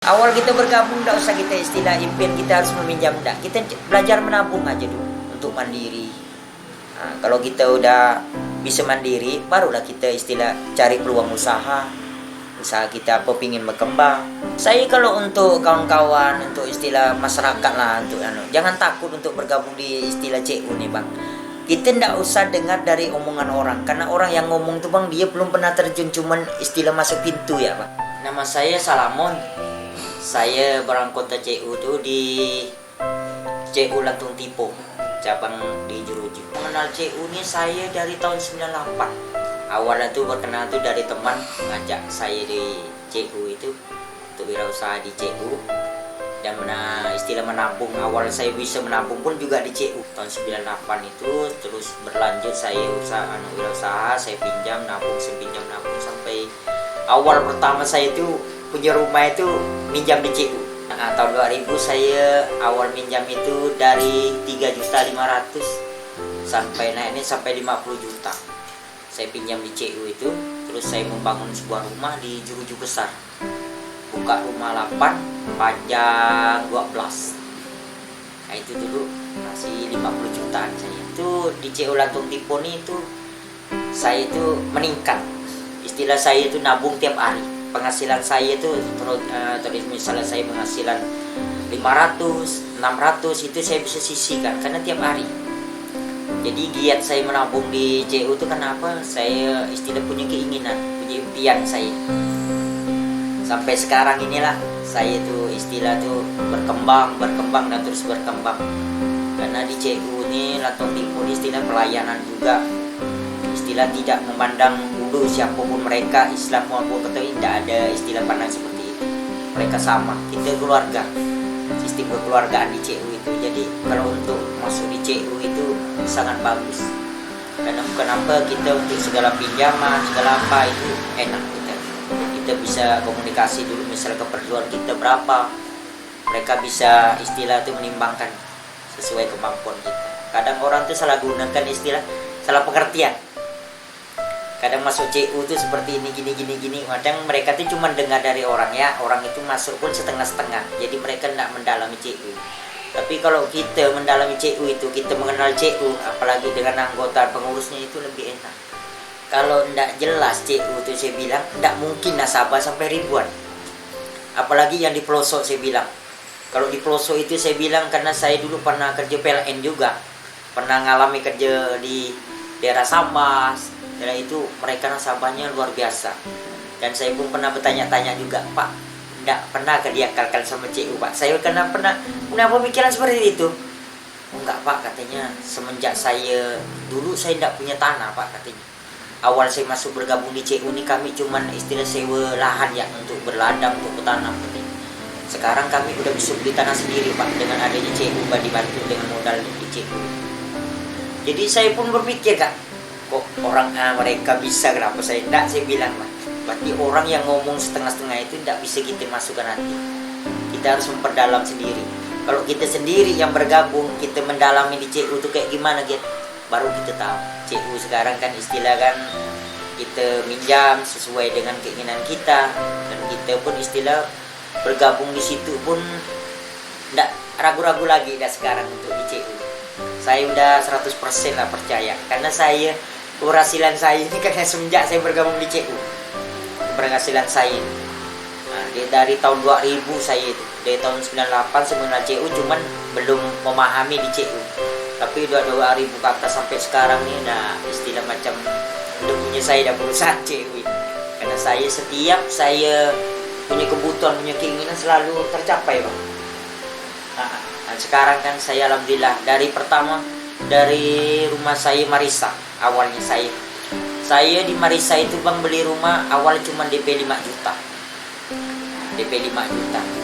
Awal kita bergabung tidak usah kita istilah impian kita harus meminjam, enggak. Kita belajar menabung aja dulu untuk mandiri. Nah, kalau kita udah bisa mandiri, barulah kita istilah cari peluang usaha. Usaha kita apa pingin berkembang. Saya kalau untuk kawan-kawan, untuk istilah masyarakat lah, untuk jangan takut untuk bergabung di istilah CU nih bang. Kita tidak usah dengar dari omongan orang, karena orang yang ngomong tuh bang dia belum pernah terjun, cuman istilah masuk pintu ya bang. Nama saya Salamon. Saya berangkota CU tuh di CU Lantung Tipo, cabang di Jeruju. Mengenal CU ini saya dari tahun 98. Awalnya tuh berkenal tuh dari teman ngajak saya di CU itu untuk wirausaha di CU dan istilah menabung. Awal saya bisa menabung pun juga di CU tahun 98 itu, terus berlanjut saya wirausaha, saya pinjam nabung sampai awal pertama saya itu punya rumah itu minjam di CU. Nah, tahun 2000 saya awal minjam itu dari 3.500.000 sampai naiknya sampai 50 juta. Saya pinjam di CU itu, terus saya membangun sebuah rumah di Jeruju Besar. Buka rumah 8, panjang 12. Nah, itu dulu masih 50 jutaan saya. Itu di CU Lantung Tipo nih itu saya itu meningkat. Istilah saya itu nabung tiap hari. Penghasilan saya itu terus misalnya saya penghasilan 500, 600 itu saya bisa sisihkan karena tiap hari. Jadi giat saya menabung di CU itu kenapa? Saya istilah punya keinginan, punya impian saya. Sampai sekarang inilah saya itu istilah tuh berkembang dan terus berkembang. Karena di CU ini Lantung Tipo istilah pelayanan juga. Istilah tidak memandang dulu siapapun mereka, Islam maupun Katolik, tidak ada istilah pandang seperti itu. Mereka sama, kita keluarga. Sistem kekeluargaan di CU itu. Jadi kalau untuk masuk di CU itu sangat bagus. Karena kenapa kita untuk segala pinjaman, segala apa itu enak kita bisa komunikasi dulu, misalnya keperluan kita berapa, mereka bisa istilah itu menimbangkan sesuai kemampuan kita. Kadang orang tuh salah gunakan istilah, salah pengertian. Kadang masuk CU tuh seperti ini gini. Kadang mereka tuh cuma dengar dari orang ya, orang itu masuk pun setengah-setengah. Jadi mereka tidak mendalami CU. Tapi kalau kita mendalami CU itu, kita mengenal CU, apalagi dengan anggota pengurusnya itu lebih enak. Kalau tidak jelas CU itu saya bilang, tidak mungkin nasabah sampai ribuan. Apalagi yang di pelosok saya bilang. Kalau di pelosok itu saya bilang karena saya dulu pernah kerja PLN juga. Pernah ngalami kerja di daerah Sambas. Dan itu mereka nasabahnya luar biasa. Dan saya pun pernah bertanya-tanya juga, Pak, tidak pernah diakalkan sama CU Pak? Saya pernah pemikiran seperti itu. Enggak Pak, katanya semenjak saya dulu saya tidak punya tanah Pak, katanya. Awal saya masuk bergabung di CU ini kami cuman istilah sewa lahan ya untuk berladang, untuk bertanam katanya. Sekarang kami udah bisa beli tanah sendiri Pak dengan adanya CU, dibantu dengan modal di CU. Jadi saya pun berpikir Kak, kok orang mereka bisa, kenapa saya tidak? Saya bilang Pak, berarti orang yang ngomong setengah-setengah itu tidak bisa kita masukkan hati. Kita harus memperdalam sendiri. Kalau kita sendiri yang bergabung, kita mendalami di CU itu kayak gimana gitu, baru kita tahu. CU sekarang kan istilah kan kita minjam sesuai dengan keinginan kita, dan kita pun istilah bergabung di situ pun tidak ragu-ragu lagi dah sekarang untuk di CU. Saya udah 100% lah percaya, karena keberhasilan saya ini karena semenjak saya bergabung di CU. Keberhasilan saya dari tahun 2000 saya itu, dari tahun 98 saya mengenal CU, cuman belum memahami di CU. Tapi 2000 ke atas sampai sekarang ini istilah macam udah punya saya dah perusahaan CU. Karena setiap saya punya kebutuhan, punya keinginan selalu tercapai Bang. Dan sekarang kan saya alhamdulillah dari rumah saya Marisa. Awalnya saya di Marisa itu Bang beli rumah awal cuma DP 5 juta.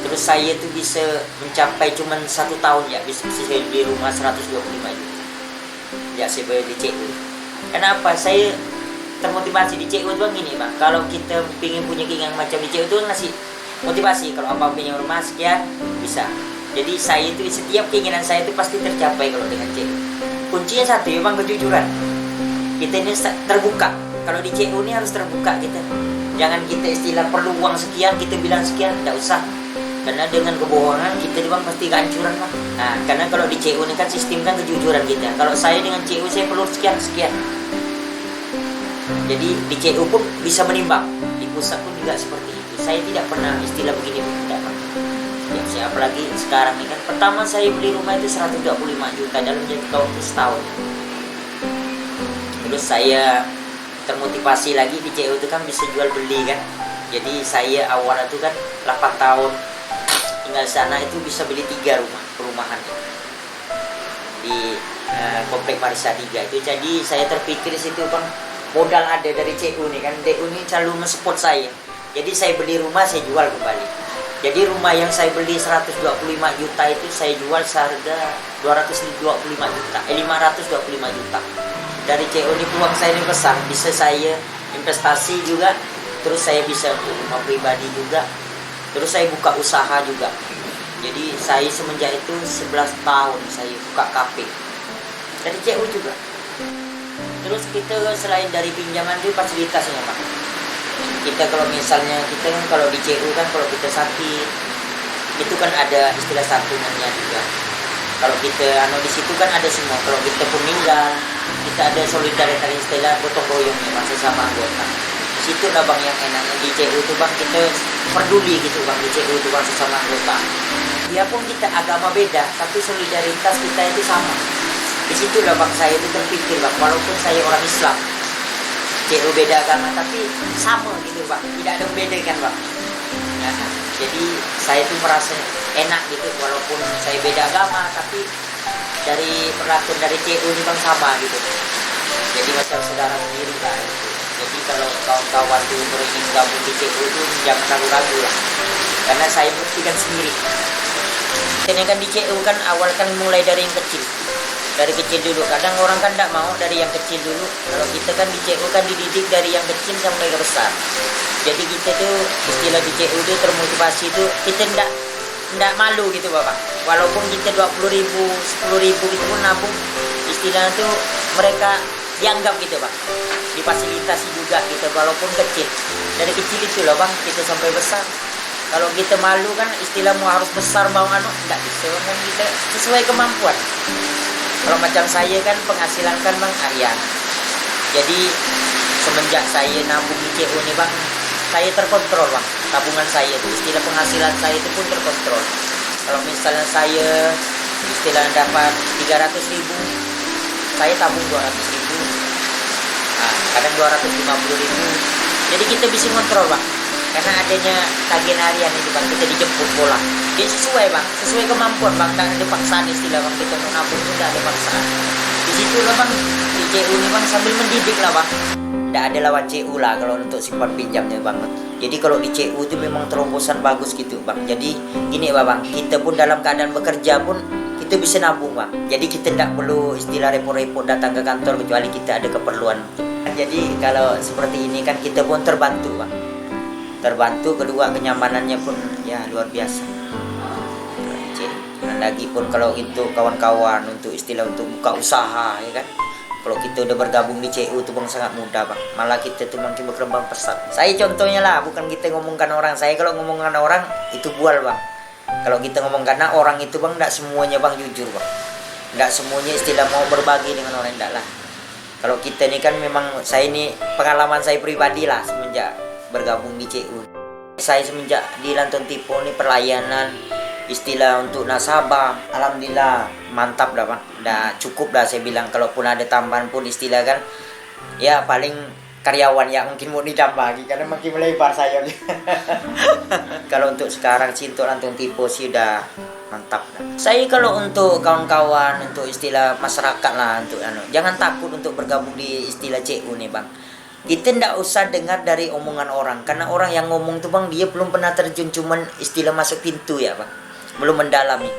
Terus saya tuh bisa mencapai cuma 1 tahun ya bisa beli rumah 125 juta. Ya saya beli di CU. Kenapa? Saya termotivasi di CU itu Bang gini Bang. Kalau kita ingin punya keinginan macam di CU itu ngasih motivasi. Kalau apa punya rumah sekian bisa. Jadi saya itu setiap keinginan saya itu pasti tercapai kalau dengan CU. Kuncinya satu ya Bang, kejujuran. Kita ini terbuka. Kalau di CU ini harus terbuka kita. Jangan kita istilah perlu uang sekian, kita bilang sekian, tidak usah. Karena dengan kebohongan kita bang pasti kehancuran bang. Nah, karena kalau di CU ini kan sistem kan kejujuran kita. Kalau saya dengan CU saya perlu sekian. Jadi di CU pun bisa menimbang, di pusat pun juga seperti itu. Saya tidak pernah istilah begini tidak bang. Ya, saya apalagi sekarang ini kan. Pertama saya beli rumah itu 125 juta dalam jangka waktu setahun. Terus saya termotivasi lagi di CU itu kan bisa jual beli kan. Jadi saya awal itu kan 8 tahun tinggal di sana itu bisa beli 3 perumahan di komplek Marisa 3 itu. Jadi saya terpikir di situ bang, modal ada dari CU nih kan. CU ini selalu mensupport saya. Jadi saya beli rumah saya jual kembali. Jadi rumah yang saya beli 125 juta itu saya jual seharga 525 juta. Dari CU ini peluang saya ini besar, bisa saya investasi juga, terus saya bisa untuk rumah pribadi juga, terus saya buka usaha juga. Jadi saya semenjak itu 11 tahun saya buka kafe dari CU juga. Terus kita selain dari pinjaman itu fasilitasnya Pak. Kita kalau misalnya kita kan kalau di CU kan kalau kita sakit itu kan ada istilah santunannya juga. Kalau kita di situ kan ada semua. Kalau kita pun meninggal, kita ada solidaritas istilah gotong royongnya masih sama anggota. Di situ lah bang yang enaknya di CU itu bang, kita peduli gitu bang di CU itu bang sesama anggota. Biarpun kita agama beda, tapi solidaritas kita itu sama. Di situ lah bang saya itu terpikir bang, walaupun saya orang Islam, CU beda agama tapi sama gitu bang, tidak ada membedakan bang. Nah, jadi saya itu merasa enak gitu walaupun saya beda agama, tapi dari perlakuan dari CU ini bang sama gitu. Jadi macam saudara sendiri lah gitu. Jadi kalau kawan-kawan itu beringin gabung di CU itu jangan ragu-ragu lah, karena saya buktikan sendiri. Ini kan di CU kan awal kan mulai dari yang kecil. Dari kecil dulu, kadang orang kan tidak mau dari yang kecil dulu. Kalau kita kan di CU kan dididik dari yang kecil sampai ke besar. Jadi kita tuh istilah di CU itu termotivasi itu kita tidak malu gitu bapak. Walaupun kita 20.000, 10.000 gitu pun nabung, istilah itu mereka dianggap gitu pak. Difasilitasi juga gitu walaupun kecil. Dari kecil itu loh bang kita sampai besar. Kalau kita malu kan istilah mau harus besar mau tidak bisa kan, kita sesuai kemampuan. Kalau macam saya kan penghasilan kan bang harian. Jadi semenjak saya nabung di CU ini bang, saya terkontrol bang. Tabungan saya itu istilah penghasilan saya itu pun terkontrol. Kalau misalnya saya istilah dapat 300.000, saya tabung 200.000. Nah, kadang 250.000. Jadi kita bisa kontrol bang. Karena adanya tagihan harian ini bang, kita dijemput bola. Jadi sesuai bang, sesuai kemampuan bang, tak ada paksaan istilah bang, kita mau nabung itu tidak ada paksaan. Di situ lah bang, di CU ini bang sambil mendidik lah bang. Tidak ada lawan CU lah kalau untuk simpan pinjamnya bang. Jadi kalau di CU itu memang terobosan bagus gitu bang. Jadi gini bang, kita pun dalam keadaan bekerja pun kita bisa nabung bang. Jadi kita tidak perlu istilah repot-repot datang ke kantor kecuali kita ada keperluan. Jadi kalau seperti ini kan kita pun terbantu bang. Terbantu, kedua kenyamanannya pun ya luar biasa. Dan lagi pun kalau untuk kawan-kawan untuk istilah untuk buka usaha ya kan, kalau kita udah bergabung di CU itu bang sangat mudah bang, malah kita tuh makin berkembang pesat. Saya contohnya lah, bukan kita ngomongkan orang. Saya kalau ngomongkan orang itu bual bang. Kalau kita ngomong karena orang itu bang tidak semuanya bang jujur bang, tidak semuanya istilah mau berbagi dengan orang, tidak lah. Kalau kita ini kan memang, saya ini pengalaman saya pribadi lah semenjak bergabung di CU. Saya semenjak di Lanton Tipo ini pelayanan istilah untuk nasabah, alhamdulillah mantap dah bang, dah cukup dah saya bilang. Kalaupun ada tambahan pun istilah kan ya paling karyawan yang mungkin mau ditambah lagi karena makin melebar saya. Kalau untuk sekarang sih untuk Lanton Tipo sih udah mantap dah. Saya kalau untuk kawan-kawan untuk istilah masyarakat lah untuk jangan takut untuk bergabung di istilah CU nih bang. Kita tidak usah dengar dari omongan orang, karena orang yang ngomong tuh bang dia belum pernah terjun cuman istilah masuk pintu ya bang, belum mendalami.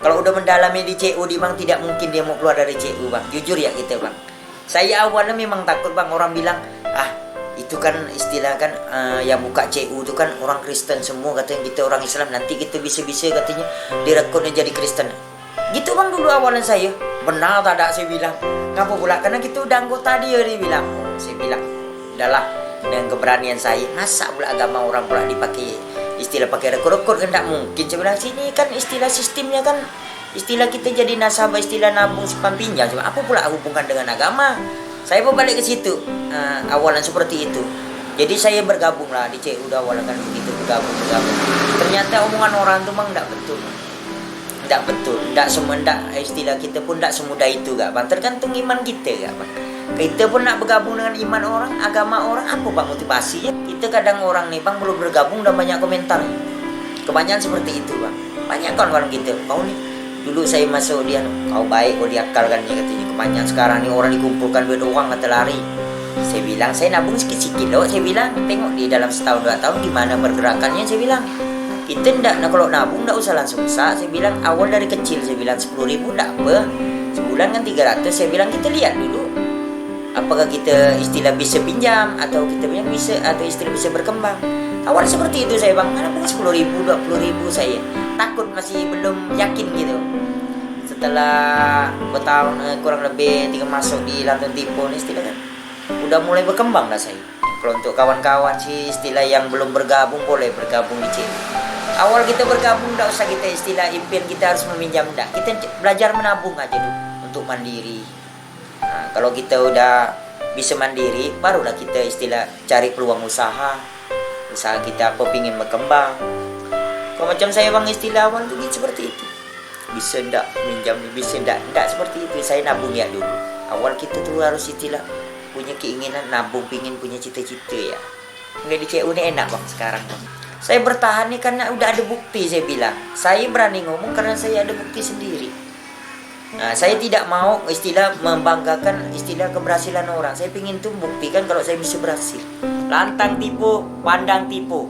Kalau udah mendalami di CU di bang tidak mungkin dia mau keluar dari CU bang, jujur ya kita bang. Saya awalnya memang takut bang, orang bilang itu kan istilah kan yang buka CU itu kan orang Kristen semua, katanya kita orang Islam nanti kita bisa-bisa katanya direkodnya jadi Kristen. Gitu bang dulu awalnya saya, benar tak ada saya bilang, ngapa pula karena kita udah anggota dia bilang. Saya bilang udahlah dengan keberanian saya, masa pula agama orang pula dipakai istilah pakai rekor-rekor kan tidak mungkin. Saya bilang sini kan istilah sistemnya kan istilah kita jadi nasabah, istilah nabung simpan pinjam. Apa pula hubungan dengan agama? Saya balik ke situ, awalan seperti itu. Jadi saya bergabung lah di CU udah awalan kan begitu, bergabung. Ternyata omongan orang itu memang tidak betul. Tidak betul, tidak semudah istilah kita pun tidak semudah itu gak bang. Tergantung iman kita gak bang. Kita pun nak bergabung dengan iman orang, agama orang, apa bang motivasinya? Kita kadang orang nih bang belum bergabung udah banyak komentar. Kebanyakan seperti itu bang. Banyak kawan-kawan kita, kau nih dulu saya masuk dia, kau baik kau diakalkan nih katanya. Kebanyakan sekarang nih orang dikumpulkan duit uang kata lari. Saya bilang saya nabung sikit-sikit loh. Saya bilang tengok di dalam setahun 2 tahun gimana pergerakannya. Saya bilang kita ndak, nah kalau nabung ndak usah langsung sah. Saya bilang awal dari kecil. Saya bilang 10.000 ndak apa, sebulan kan 300. Saya bilang kita lihat dulu apakah kita istilah bisa pinjam atau kita punya bisa atau istilah bisa berkembang. Awal seperti itu saya bang, nabung 10.000 20.000 saya takut masih belum yakin gitu. Setelah bertahun kurang lebih 3 masuk di London Tipo istilah kan udah mulai berkembang lah saya. Kalau untuk kawan-kawan sih istilah yang belum bergabung boleh bergabung di CU. Awal kita bergabung tidak usah kita istilah impian kita harus meminjam, tidak. Kita belajar menabung aja dulu untuk mandiri. Nah, kalau kita udah bisa mandiri, barulah kita istilah cari peluang usaha kita apa pingin berkembang. Kalau macam saya bang istilah awal tuh gitu, seperti itu. Bisa ndak minjam, bisa ndak seperti itu. Saya nabung ya dulu. Awal kita tuh harus istilah punya keinginan nabung, pingin punya cita-cita ya. Nggak di CU ini enak bang sekarang bang. Saya bertahan nih karena udah ada bukti. Saya bilang saya berani ngomong karena saya ada bukti sendiri. Nah, saya tidak mau istilah membanggakan istilah keberhasilan orang. Saya pingin tuh buktikan kalau saya bisa berhasil. Lantang tipu, pandang tipu.